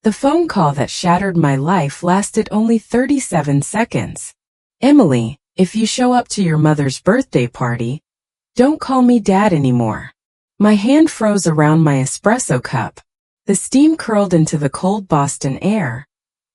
The phone call that shattered my life lasted only 37 seconds. Emily, if you show up to your mother's birthday party, don't call me Dad anymore. My hand froze around my espresso cup. The steam curled into the cold Boston air,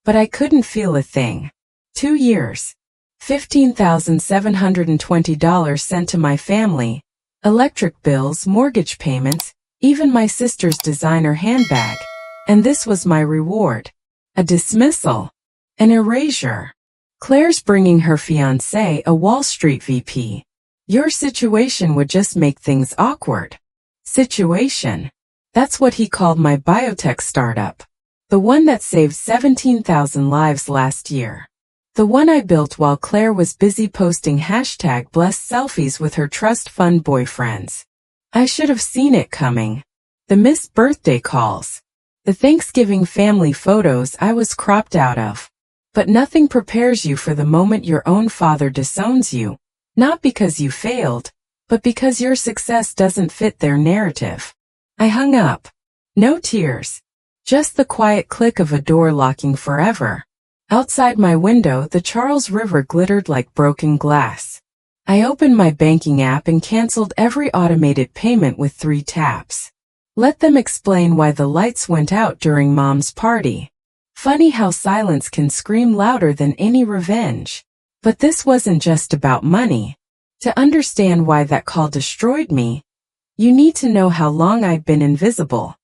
but I couldn't feel a thing. 2 years. $15,720 sent to my family. Electric bills, mortgage payments, even my sister's designer handbag. And this was my reward. A dismissal. An erasure. Claire's bringing her fiancé, a Wall Street VP. Your situation would just make things awkward. Situation. That's what he called my biotech startup. The one that saved 17,000 lives last year. The one I built while Claire was busy posting #blessed selfies with her trust fund boyfriends. I should have seen it coming. The missed birthday calls. The Thanksgiving family photos I was cropped out of. But nothing prepares you for the moment your own father disowns you, not because you failed, but because your success doesn't fit their narrative. I hung up. No tears. Just the quiet click of a door locking forever. Outside my window, the Charles River glittered like broken glass. I opened my banking app and canceled every automated payment with 3 taps. Let them explain why the lights went out during Mom's party. Funny how silence can scream louder than any revenge. But this wasn't just about money. To understand why that call destroyed me, you need to know how long I'd been invisible.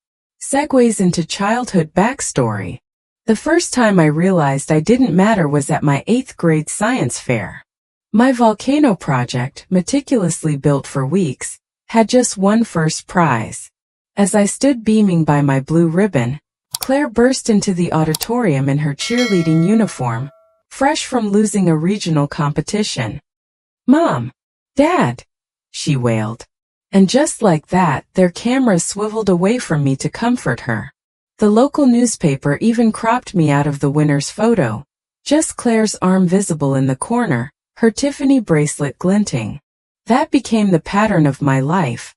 Segues into childhood backstory. The first time I realized I didn't matter was at my 8th grade science fair. My volcano project, meticulously built for weeks, had just won first prize. As I stood beaming by my blue ribbon, Claire burst into the auditorium in her cheerleading uniform, fresh from losing a regional competition. "Mom! Dad!" she wailed. And just like that, their cameras swiveled away from me to comfort her. The local newspaper even cropped me out of the winner's photo, just Claire's arm visible in the corner, her Tiffany bracelet glinting. That became the pattern of my life.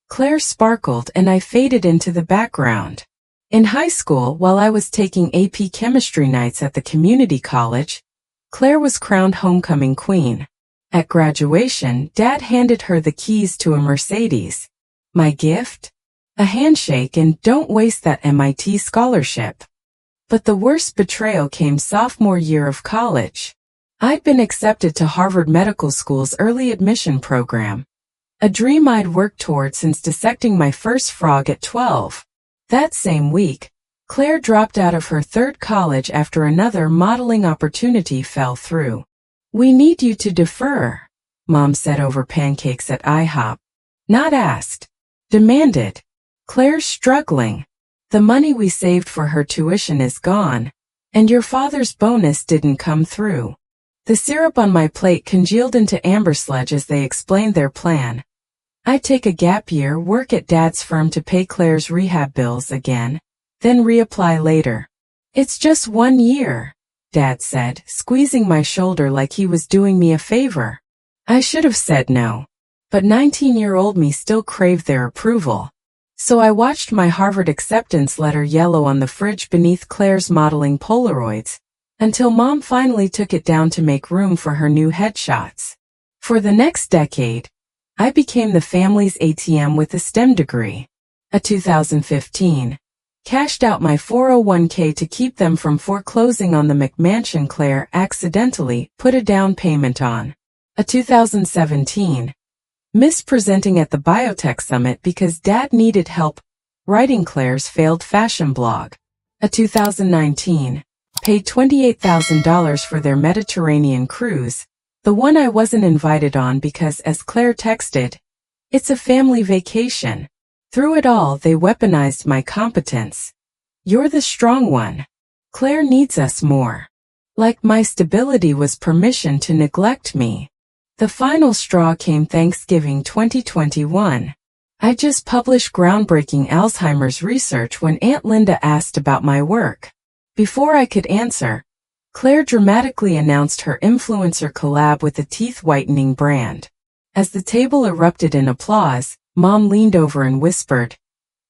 Claire sparkled and I faded into the background. In high school, while I was taking AP chemistry nights at the community college, Claire was crowned homecoming queen. At graduation, Dad handed her the keys to a Mercedes. My gift? A handshake and don't waste that MIT scholarship. But the worst betrayal came sophomore year of college. I'd been accepted to Harvard Medical School's early admission program. A dream I'd worked toward since dissecting my first frog at 12. That same week, Claire dropped out of her 3rd college after another modeling opportunity fell through. "We need you to defer," Mom said over pancakes at IHOP. Not asked. Demanded. "Claire's struggling. The money we saved for her tuition is gone, and your father's bonus didn't come through." The syrup on my plate congealed into amber sludge as they explained their plan. I'd take a gap year, work at Dad's firm to pay Claire's rehab bills again, then reapply later. "It's just 1 year," Dad said, squeezing my shoulder like he was doing me a favor. I should have said no, but 19-year-old me still craved their approval. So I watched my Harvard acceptance letter yellow on the fridge beneath Claire's modeling Polaroids, until Mom finally took it down to make room for her new headshots. For the next decade, I became the family's ATM with a STEM degree. A 2015, cashed out my 401k to keep them from foreclosing on the McMansion Claire accidentally put a down payment on. A 2017, missed presenting at the Biotech Summit because Dad needed help writing Claire's failed fashion blog. A 2019, paid $28,000 for their Mediterranean cruise, the one I wasn't invited on because, as Claire texted, "It's a family vacation." Through it all, they weaponized my competence. "You're the strong one. Claire needs us more." Like my stability was permission to neglect me. The final straw came Thanksgiving 2021. I just published groundbreaking Alzheimer's research when Aunt Linda asked about my work. Before I could answer, Claire dramatically announced her influencer collab with a teeth whitening brand. As the table erupted in applause, Mom leaned over and whispered,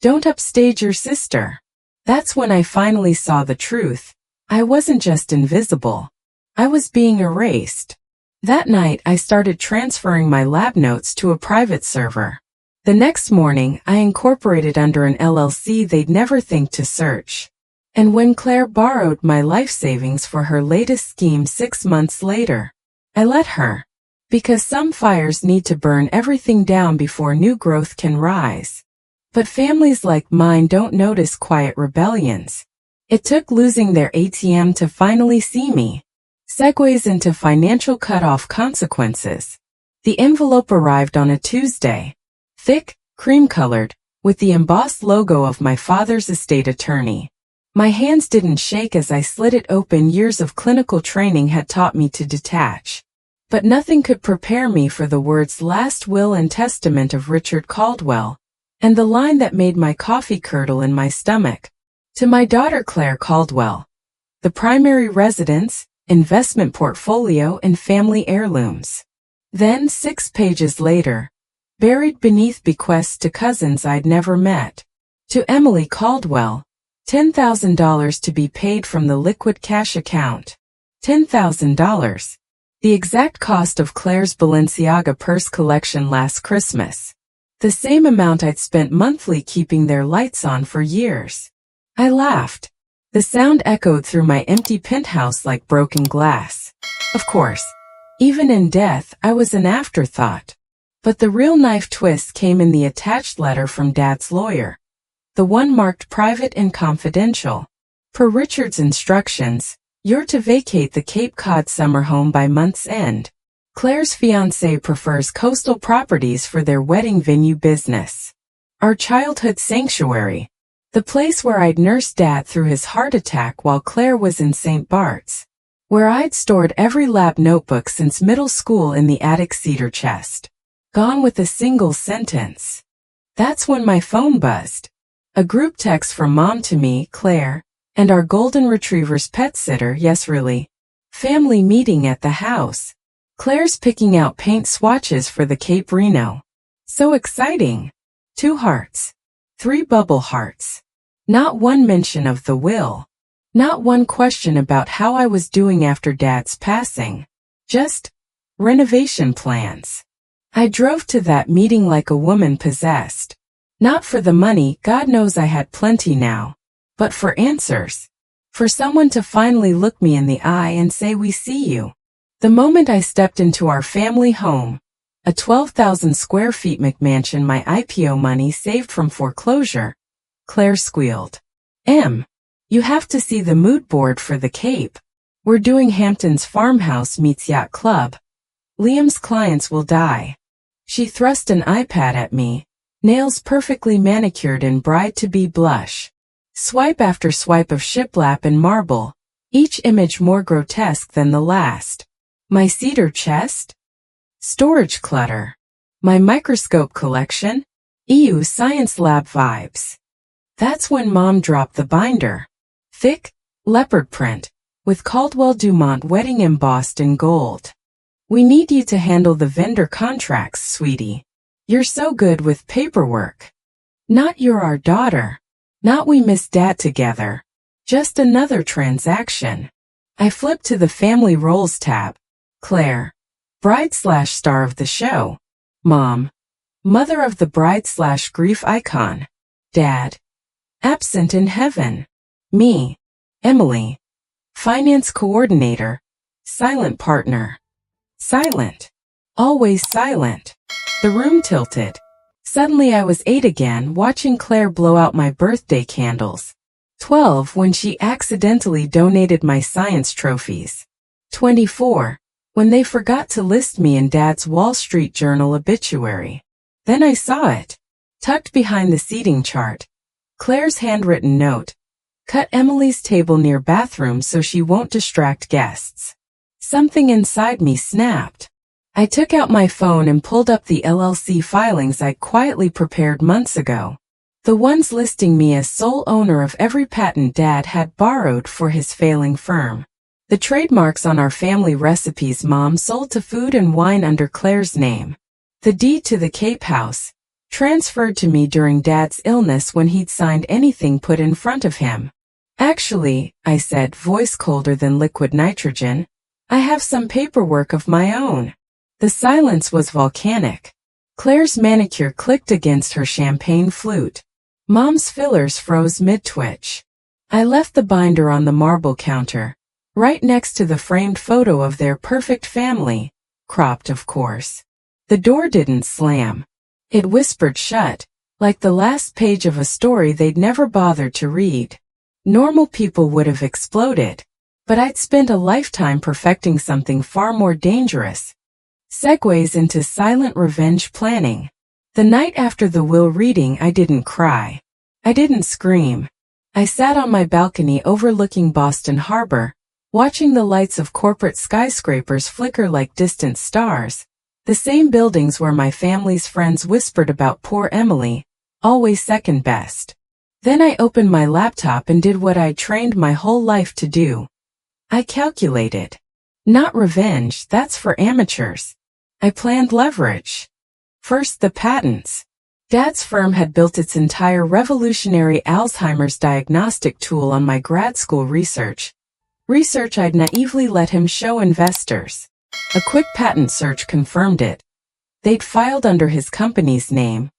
"Don't upstage your sister." That's when I finally saw the truth. I wasn't just invisible. I was being erased. That night, I started transferring my lab notes to a private server. The next morning, I incorporated under an LLC they'd never think to search. And when Claire borrowed my life savings for her latest scheme 6 months later, I let her. Because some fires need to burn everything down before new growth can rise. But families like mine don't notice quiet rebellions. It took losing their ATM to finally see me. Segues into financial cutoff consequences. The envelope arrived on a Tuesday. Thick, cream-colored, with the embossed logo of my father's estate attorney. My hands didn't shake as I slid it open. Years of clinical training had taught me to detach. But nothing could prepare me for the words "last will and testament" of Richard Caldwell, and the line that made my coffee curdle in my stomach. To my daughter Claire Caldwell. The primary residence, investment portfolio, and family heirlooms. Then, 6 pages later, buried beneath bequests to cousins I'd never met. To Emily Caldwell, $10,000 to be paid from the liquid cash account. $10,000. The exact cost of Claire's Balenciaga purse collection last Christmas. The same amount I'd spent monthly keeping their lights on for years. I laughed. The sound echoed through my empty penthouse like broken glass. Of course, even in death, I was an afterthought. But the real knife twist came in the attached letter from Dad's lawyer. The one marked private and confidential. Per Richard's instructions, you're to vacate the Cape Cod summer home by month's end. Claire's fiancé prefers coastal properties for their wedding venue business. Our childhood sanctuary. The place where I'd nursed Dad through his heart attack while Claire was in St. Bart's. Where I'd stored every lab notebook since middle school in the attic cedar chest. Gone with a single sentence. That's when my phone buzzed. A group text from Mom to me, Claire, and our golden retriever's pet sitter. Yes, really. Family meeting at the house. Claire's picking out paint swatches for the Cape Reno. So exciting. 2 hearts. 3 bubble hearts. Not one mention of the will. Not one question about how I was doing after Dad's passing. Just renovation plans. I drove to that meeting like a woman possessed. Not for the money, God knows I had plenty now. But for answers. For someone to finally look me in the eye and say, "We see you." The moment I stepped into our family home, a 12,000 square feet McMansion my IPO money saved from foreclosure, Claire squealed. You have to see the mood board for the Cape. We're doing Hampton's Farmhouse meets Yacht Club. Liam's clients will die. She thrust an iPad at me, nails perfectly manicured in bride-to-be blush. Swipe after swipe of shiplap and marble, each image more grotesque than the last. My cedar chest? Storage clutter. My microscope collection? EU Science Lab vibes. That's when Mom dropped the binder. Thick, leopard print, with Caldwell Dumont wedding embossed in gold. "We need you to handle the vendor contracts, sweetie. You're so good with paperwork." Not "you're our daughter." Not "we miss Dad together." Just another transaction. I flipped to the family roles tab. Claire, bride/star of the show. Mom, mother of the bride/grief icon. Dad, absent in heaven. Me, Emily, finance coordinator, silent partner. Silent. Always silent. The room tilted. Suddenly I was 8 again, watching Claire blow out my birthday candles. 12 when she accidentally donated my science trophies. 24 when they forgot to list me in Dad's Wall Street Journal obituary. Then I saw it. Tucked behind the seating chart. Claire's handwritten note. Cut Emily's table near bathroom so she won't distract guests. Something inside me snapped. I took out my phone and pulled up the LLC filings I'd quietly prepared months ago. The ones listing me as sole owner of every patent Dad had borrowed for his failing firm. The trademarks on our family recipes Mom sold to Food and Wine under Claire's name. The deed to the Cape House, transferred to me during Dad's illness when he'd signed anything put in front of him. Actually, I said, voice colder than liquid nitrogen, I have some paperwork of my own. The silence was volcanic. Claire's manicure clicked against her champagne flute. Mom's fillers froze mid-twitch. I left the binder on the marble counter, right next to the framed photo of their perfect family, cropped of course. The door didn't slam. It whispered shut, like the last page of a story they'd never bothered to read. Normal people would have exploded, but I'd spent a lifetime perfecting something far more dangerous. Segues into silent revenge planning. The night after the will reading, I didn't cry. I didn't scream. I sat on my balcony overlooking Boston Harbor, watching the lights of corporate skyscrapers flicker like distant stars, the same buildings where my family's friends whispered about poor Emily, always second best. Then I opened my laptop and did what I'd trained my whole life to do. I calculated. Not revenge, that's for amateurs. I planned leverage. First, the patents. Dad's firm had built its entire revolutionary Alzheimer's diagnostic tool on my grad school research I'd naively let him show investors. A quick patent search confirmed it. They'd filed under his company's name,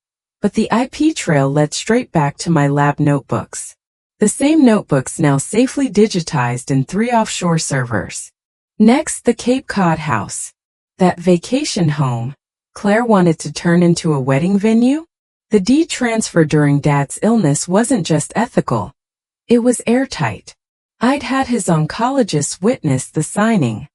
but the IP trail led straight back to my lab notebooks. The same notebooks now safely digitized in 3 offshore servers. Next, the Cape Cod house. That vacation home Claire wanted to turn into a wedding venue? The deed transfer during Dad's illness wasn't just ethical. It was airtight. I'd had his oncologist witness the signing.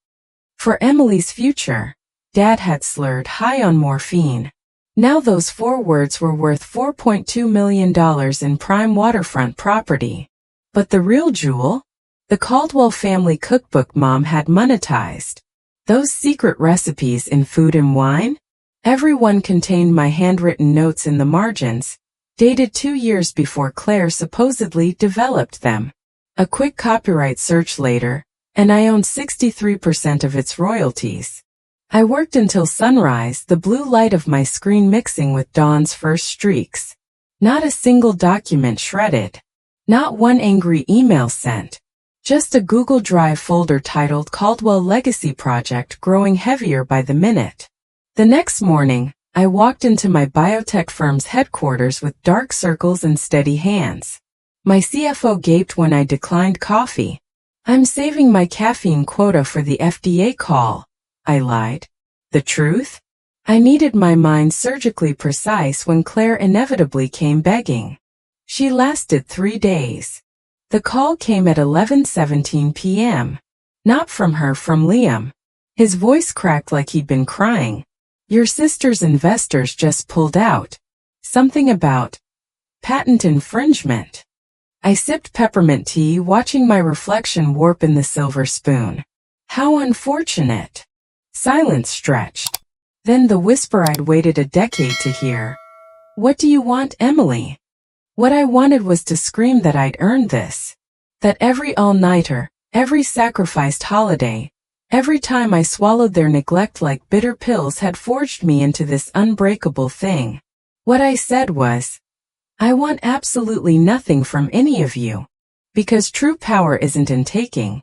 For Emily's future, Dad had slurred high on morphine. Now those 4 words were worth $4.2 million in prime waterfront property. But the real jewel? The Caldwell family cookbook Mom had monetized. Those secret recipes in Food and Wine? Every one contained my handwritten notes in the margins, dated 2 years before Claire supposedly developed them. A quick copyright search later, and I owned 63% of its royalties. I worked until sunrise, the blue light of my screen mixing with dawn's first streaks. Not a single document shredded. Not one angry email sent. Just a Google Drive folder titled Caldwell Legacy Project growing heavier by the minute. The next morning, I walked into my biotech firm's headquarters with dark circles and steady hands. My CFO gaped when I declined coffee. I'm saving my caffeine quota for the FDA call, I lied. The truth? I needed my mind surgically precise when Claire inevitably came begging. She lasted 3 days. The call came at 11:17 p.m. Not from her, from Liam. His voice cracked like he'd been crying. Your sister's investors just pulled out. Something about patent infringement. I sipped peppermint tea, watching my reflection warp in the silver spoon. How unfortunate. Silence stretched. Then the whisper I'd waited a decade to hear. What do you want, Emily? What I wanted was to scream that I'd earned this. That every all-nighter, every sacrificed holiday, every time I swallowed their neglect like bitter pills had forged me into this unbreakable thing. What I said was, I want absolutely nothing from any of you. Because true power isn't in taking.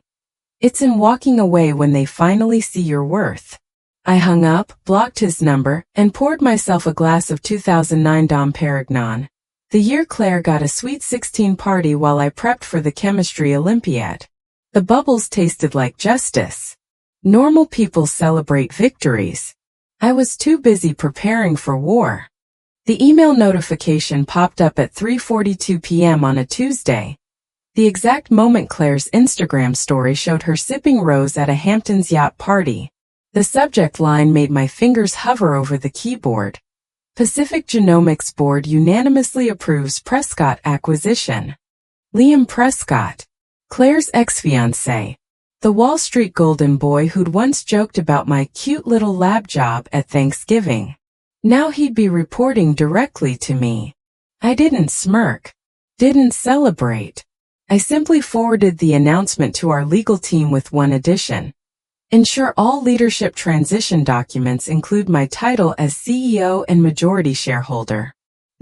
It's in walking away when they finally see your worth. I hung up, blocked his number, and poured myself a glass of 2009 Dom Perignon. The year Claire got a sweet 16 party while I prepped for the chemistry Olympiad. The bubbles tasted like justice. Normal people celebrate victories. I was too busy preparing for war. The email notification popped up at 3:42 p.m. on a Tuesday. The exact moment Claire's Instagram story showed her sipping rose at a Hamptons yacht party. The subject line made my fingers hover over the keyboard. Pacific Genomics Board unanimously approves Prescott acquisition. Liam Prescott, Claire's ex-fiancé. The Wall Street golden boy who'd once joked about my cute little lab job at Thanksgiving. Now he'd be reporting directly to me. I didn't smirk. Didn't celebrate. I simply forwarded the announcement to our legal team with one addition. Ensure all leadership transition documents include my title as CEO and majority shareholder.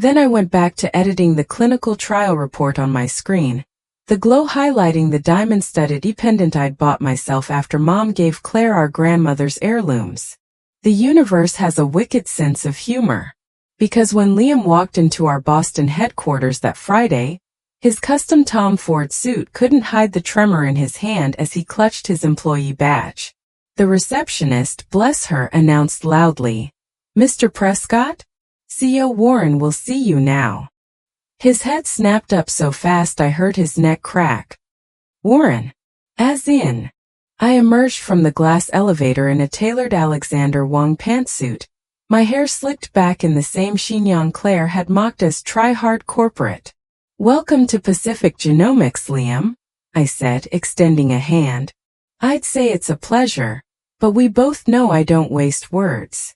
Then I went back to editing the clinical trial report on my screen, the glow highlighting the diamond-studded pendant I'd bought myself after Mom gave Claire our grandmother's heirlooms. The universe has a wicked sense of humor. Because when Liam walked into our Boston headquarters that Friday, his custom Tom Ford suit couldn't hide the tremor in his hand as he clutched his employee badge. The receptionist, bless her, announced loudly, "Mr. Prescott? CEO Warren will see you now." His head snapped up so fast I heard his neck crack. Warren? As in? I emerged from the glass elevator in a tailored Alexander Wang pantsuit, my hair slicked back in the same chignon Claire had mocked as try-hard corporate. "Welcome to Pacific Genomics, Liam," I said, extending a hand. "I'd say it's a pleasure, but we both know I don't waste words."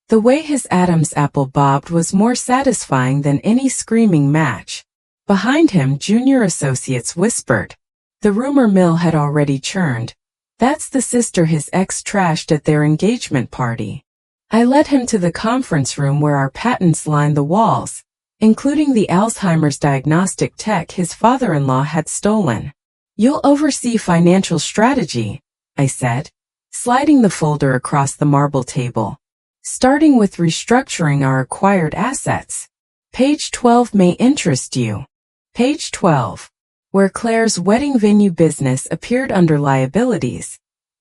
The way his Adam's apple bobbed was more satisfying than any screaming match. Behind him, junior associates whispered. The rumor mill had already churned. That's the sister his ex trashed at their engagement party. I led him to the conference room where our patents lined the walls, including the Alzheimer's diagnostic tech his father-in-law had stolen. "You'll oversee financial strategy," I said, sliding the folder across the marble table. "Starting with restructuring our acquired assets. Page 12 may interest you." Page 12, where Claire's wedding venue business appeared under liabilities.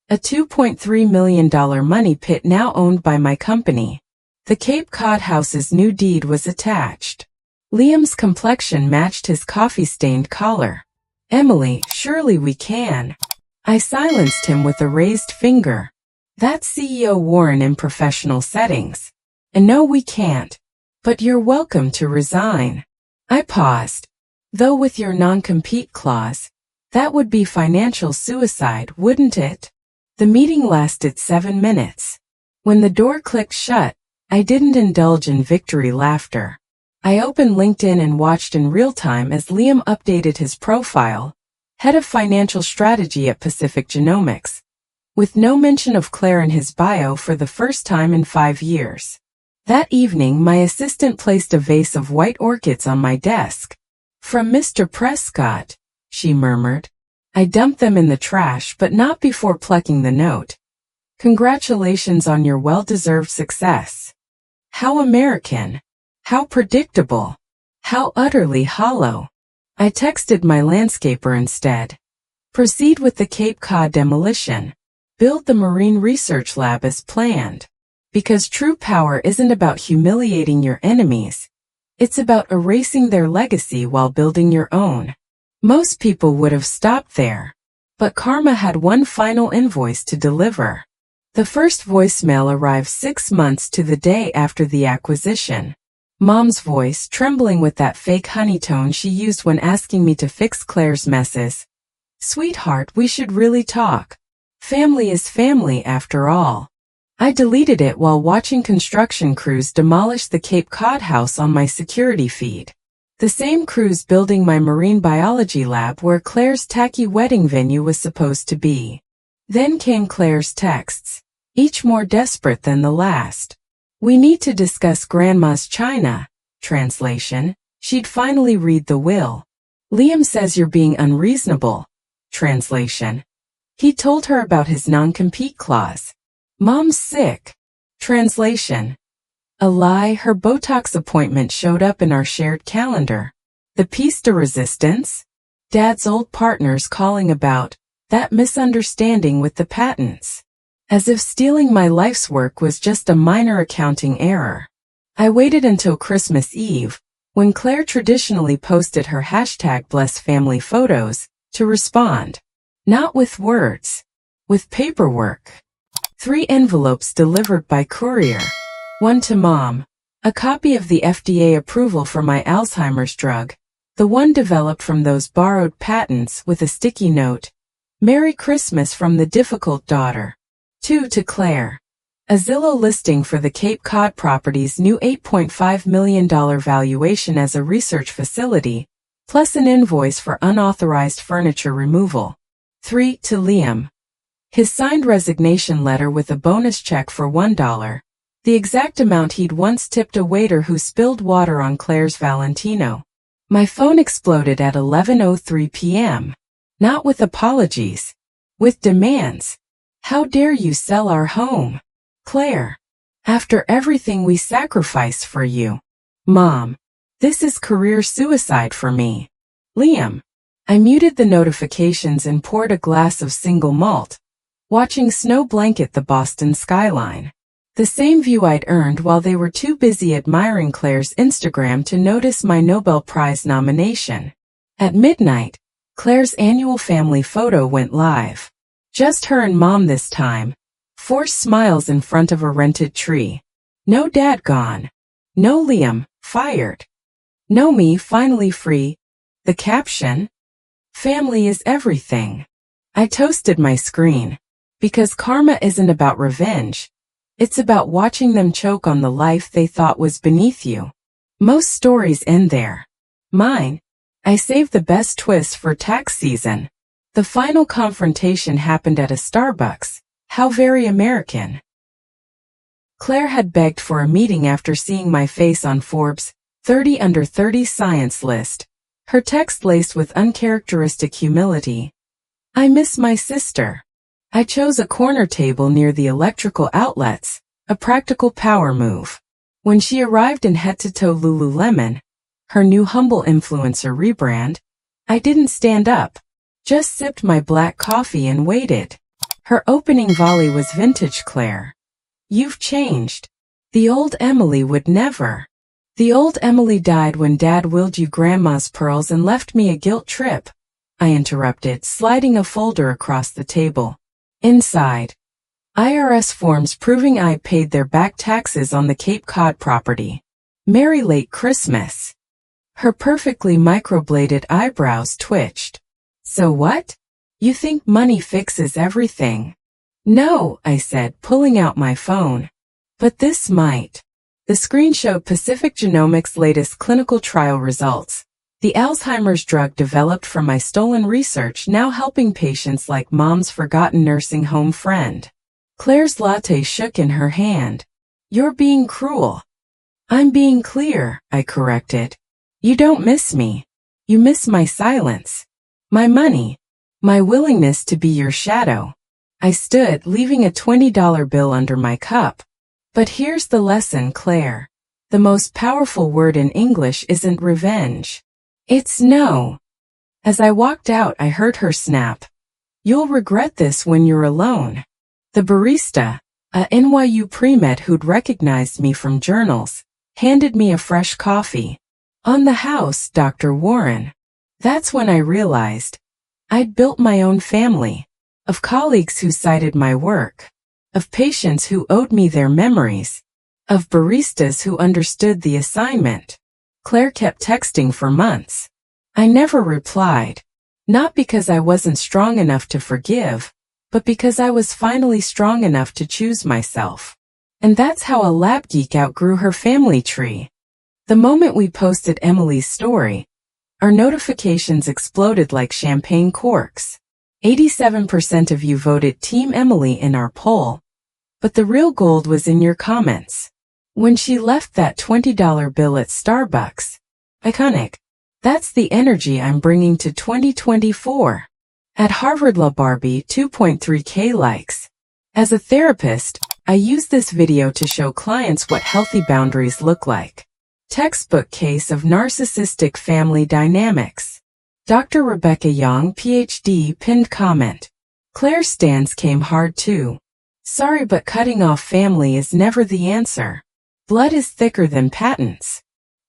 A $2.3 million money pit now owned by my company. The Cape Cod house's new deed was attached. Liam's complexion matched his coffee-stained collar. "Emily, surely we can." I silenced him with a raised finger. "That's CEO Warren in professional settings. And no, we can't. But you're welcome to resign." I paused. "Though with your non-compete clause, that would be financial suicide, wouldn't it?" The meeting lasted 7 minutes. When the door clicked shut, I didn't indulge in victory laughter. I opened LinkedIn and watched in real time as Liam updated his profile, head of financial strategy at Pacific Genomics, with no mention of Claire in his bio for the first time in 5 years. That evening, my assistant placed a vase of white orchids on my desk. "From Mr. Prescott," she murmured. I dumped them in the trash, but not before plucking the note. "Congratulations on your well-deserved success." How American. How predictable. How utterly hollow. I texted my landscaper instead. "Proceed with the Cape Cod demolition. Build the Marine Research Lab as planned." Because true power isn't about humiliating your enemies. It's about erasing their legacy while building your own. Most people would have stopped there. But karma had one final invoice to deliver. The first voicemail arrived 6 months to the day after the acquisition. Mom's voice, trembling with that fake honey tone she used when asking me to fix Claire's messes. "Sweetheart, we should really talk. Family is family after all." I deleted it while watching construction crews demolish the Cape Cod house on my security feed. The same crews building my marine biology lab where Claire's tacky wedding venue was supposed to be. Then came Claire's texts, each more desperate than the last. "We need to discuss Grandma's china." Translation, she'd finally read the will. "Liam says you're being unreasonable." Translation, he told her about his non-compete clause. "Mom's sick." Translation, a lie, her Botox appointment showed up in our shared calendar. The piece de resistance? Dad's old partners calling about that misunderstanding with the patents. As if stealing my life's work was just a minor accounting error. I waited until Christmas Eve, when Claire traditionally posted her #BlessFamily photos, to respond. Not with words. With paperwork. 3 envelopes delivered by courier. One to Mom. A copy of the FDA approval for my Alzheimer's drug. The one developed from those borrowed patents with a sticky note. "Merry Christmas from the difficult daughter." 2 to Claire. A Zillow listing for the Cape Cod property's new $8.5 million valuation as a research facility, plus an invoice for unauthorized furniture removal. 3 to Liam. His signed resignation letter with a bonus check for $1, The exact amount he'd once tipped a waiter who spilled water on Claire's Valentino. My phone exploded at 11:03 p.m. Not with apologies. With demands. How dare you sell our home? Claire. After everything we sacrificed for you. Mom. This is career suicide for me. Liam. I muted the notifications and poured a glass of single malt, watching snow blanket the Boston skyline. The same view I'd earned while they were too busy admiring Claire's Instagram to notice my Nobel Prize nomination. At midnight, Claire's annual family photo went live. Just her and Mom this time. Forced smiles in front of a rented tree. No Dad gone. No Liam, fired. No me finally free. The caption? Family is everything. I toasted my screen. Because karma isn't about revenge. It's about watching them choke on the life they thought was beneath you. Most stories end there. Mine. I saved the best twist for tax season. The final confrontation happened at a Starbucks. How very American. Claire had begged for a meeting after seeing my face on Forbes' 30 Under 30 science list. Her text laced with uncharacteristic humility. I miss my sister. I chose a corner table near the electrical outlets, a practical power move. When she arrived in head-to-toe Lululemon, her new humble influencer rebrand, I didn't stand up, just sipped my black coffee and waited. Her opening volley was vintage Claire. You've changed. The old Emily would never. The old Emily died when Dad willed you Grandma's pearls and left me a guilt trip, I interrupted, sliding a folder across the table. Inside, IRS forms proving I paid their back taxes on the Cape Cod property. Merry late Christmas. Her perfectly microbladed eyebrows twitched. So what? You think money fixes everything? No, I said, pulling out my phone. But this might. The screen showed Pacific Genomics' latest clinical trial results. The Alzheimer's drug developed from my stolen research now helping patients like Mom's forgotten nursing home friend. Claire's latte shook in her hand. You're being cruel. I'm being clear, I corrected. You don't miss me. You miss my silence. My money. My willingness to be your shadow. I stood, leaving a $20 bill under my cup. But here's the lesson, Claire. The most powerful word in English isn't revenge. It's no. As I walked out, I heard her snap. You'll regret this when you're alone. The barista, a NYU pre-med who'd recognized me from journals, handed me a fresh coffee. On the house, Dr. Warren. That's when I realized I'd built my own family. Of colleagues who cited my work. Of patients who owed me their memories. Of baristas who understood the assignment. Claire kept texting for months. I never replied. Not because I wasn't strong enough to forgive, but because I was finally strong enough to choose myself. And that's how a lab geek outgrew her family tree. The moment we posted Emily's story, our notifications exploded like champagne corks. 87% of you voted Team Emily in our poll, but the real gold was in your comments. When she left that $20 bill at Starbucks. Iconic. That's the energy I'm bringing to 2024. At Harvard Law Barbie 2.3K likes. As a therapist, I use this video to show clients what healthy boundaries look like. Textbook case of narcissistic family dynamics. Dr. Rebecca Young, PhD, pinned comment. Claire's stance came hard too. Sorry, but cutting off family is never the answer. Blood is thicker than patents.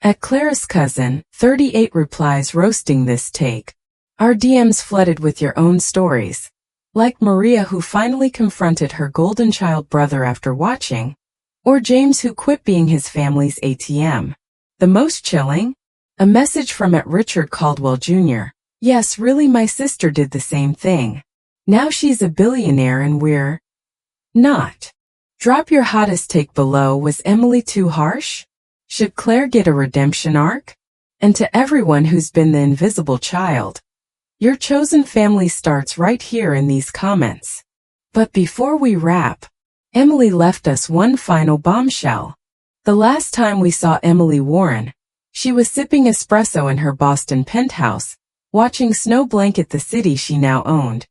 At Claire's cousin, 38 replies roasting this take. Our DMs flooded with your own stories. Like Maria who finally confronted her golden child brother after watching. Or James who quit being his family's ATM. The most chilling? A message from @Richard Caldwell Jr. Yes, really my sister did the same thing. Now she's a billionaire and we're not. Drop your hottest take below. Was Emily too harsh? Should Claire get a redemption arc? And to everyone who's been the invisible child, your chosen family starts right here in these comments. But before we wrap, Emily left us one final bombshell. The last time we saw Emily Warren, she was sipping espresso in her Boston penthouse, watching snow blanket the city she now owned,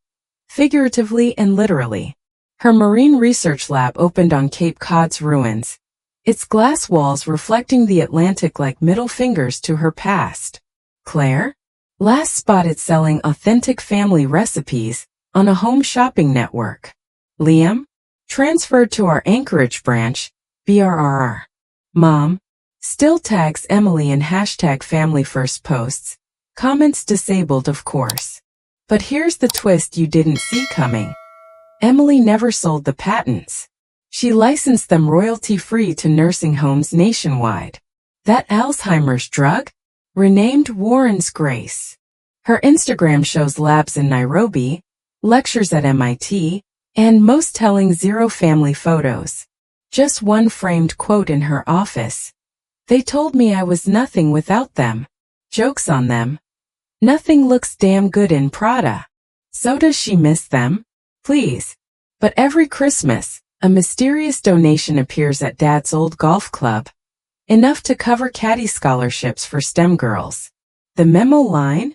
figuratively and literally. Her marine research lab opened on Cape Cod's ruins, its glass walls reflecting the Atlantic like middle fingers to her past. Claire? Last spotted selling authentic family recipes on a home shopping network. Liam? Transferred to our Anchorage branch, BRRR. Mom? Still tags Emily in #FamilyFirst posts. Comments disabled, of course. But here's the twist you didn't see coming. Emily never sold the patents. She licensed them royalty-free to nursing homes nationwide. That Alzheimer's drug? Renamed Warren's Grace. Her Instagram shows labs in Nairobi, lectures at MIT, and most telling zero family photos. Just one framed quote in her office. They told me I was nothing without them. Joke's on them. Nothing looks damn good in Prada. So does she miss them? Please. But every Christmas, a mysterious donation appears at Dad's old golf club. Enough to cover caddy scholarships for STEM girls. The memo line?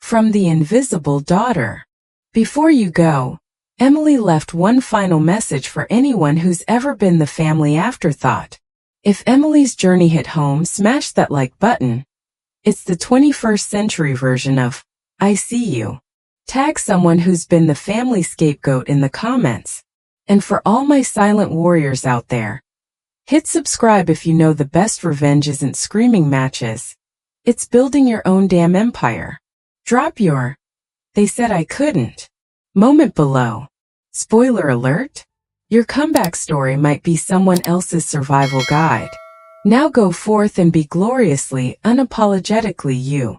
From the invisible daughter. Before you go, Emily left one final message for anyone who's ever been the family afterthought. If Emily's journey hit home, smash that like button. It's the 21st century version of I see you. Tag someone who's been the family scapegoat in the comments. And for all my silent warriors out there, hit subscribe if you know the best revenge isn't screaming matches. It's building your own damn empire. Drop your "they said I couldn't" moment below. Spoiler alert. Your comeback story might be someone else's survival guide. Now go forth and be gloriously, unapologetically you.